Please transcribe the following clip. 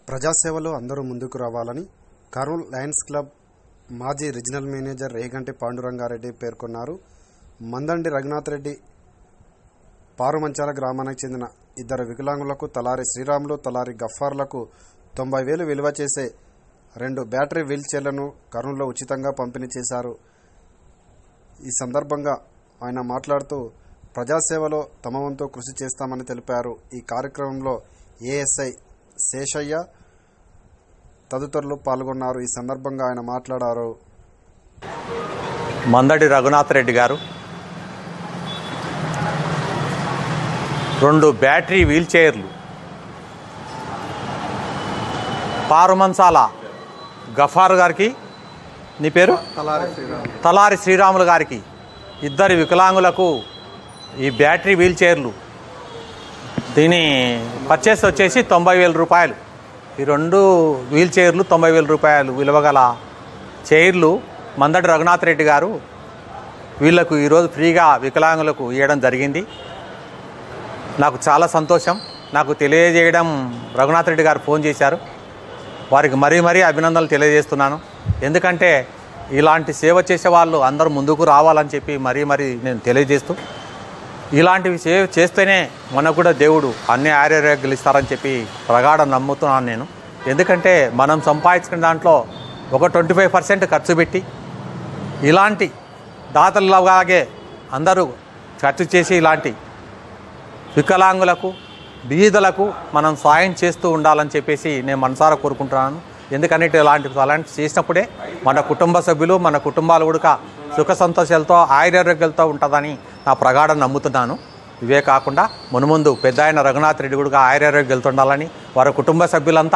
ప్రజాసేవలో అందరూ ముందుకు రావాలని కర్నూలు లయన్స్ క్లబ్ మాజీ రీజనల్ మేనేజర్ రేగంటి పాండురంగారెడ్డి పేర్కొన్నారు. మందండి రఘునాథ్ రెడ్డి పారుమంచాల గ్రామానికి చెందిన ఇద్దరు వికలాంగులకు తలారి శ్రీరాములు, తలారి గఫార్లకు 90,000 విలువ చేసే 2 బ్యాటరీ వీల్ చైర్లను కర్నూలులో ఉచితంగా పంపిణీ చేశారు. ఈ సందర్భంగా ఆయన మాట్లాడుతూ ప్రజాసేవలో తమ వంతు కృషి చేస్తామని తెలిపారు. ఈ కార్యక్రమంలో ఏఎస్ఐ శేషయ్య తదితరులు పాల్గొన్నారు. ఈ సందర్భంగా ఆయన మాట్లాడారు. మందడి రఘునాథ్ రెడ్డి గారు 2 బ్యాటరీ వీల్ చైర్లు పారుమంచాల గఫార్ గారికి, నీ పేరు తలారి శ్రీరాములు గారికి, ఇద్దరి వికలాంగులకు ఈ బ్యాటరీ వీల్ చైర్లు దీని పర్చేస్ వచ్చేసి 90,000 రూపాయలు. ఈ 2 వీల్ చైర్లు 90,000 రూపాయలు విలువగల చైర్లు మందడి రఘునాథ్ రెడ్డి గారు వీళ్లకు ఈరోజు ఫ్రీగా వికలాంగులకు ఇవ్వడం జరిగింది. నాకు చాలా సంతోషం. నాకు తెలియజేయడం రఘునాథ్ రెడ్డి గారు ఫోన్ చేశారు. వారికి మరీ అభినందనలు తెలియజేస్తున్నాను. ఎందుకంటే ఇలాంటి సేవ చేసే వాళ్ళు అందరూ ముందుకు రావాలని చెప్పి మరీ నేను తెలియజేస్తూ, ఇలాంటివి సేవ చేస్తేనే మనకు కూడా దేవుడు అన్ని ఆరోగ్యాలు ఇస్తారని చెప్పి ప్రగాఢ నమ్ముతున్నాను నేను. ఎందుకంటే మనం సంపాదించిన దాంట్లో ఒక 25% ఖర్చు పెట్టి ఇలాంటి దాతలలాగే అందరూ ఖర్చు చేసి ఇలాంటి వికలాంగులకు, బీదలకు మనం సాయం చేస్తూ ఉండాలని చెప్పేసి నేను మనసారా కోరుకుంటున్నాను. ఎందుకంటే ఇలాంటి చేసినప్పుడే మన కుటుంబ సభ్యులు, మన కుటుంబాలు కూడా సుఖ సంతోషాలతో ఆరోగ్యాలతో ఉంటుందని నా ప్రగాఢ నమ్ముతున్నాను. ఇవే కాకుండా మునుముందు పెద్ద ఆయన రఘునాథ్ రెడ్డి కూడా ఆరోగ్యాలతో ఉండాలని వారి కుటుంబ సభ్యులంతా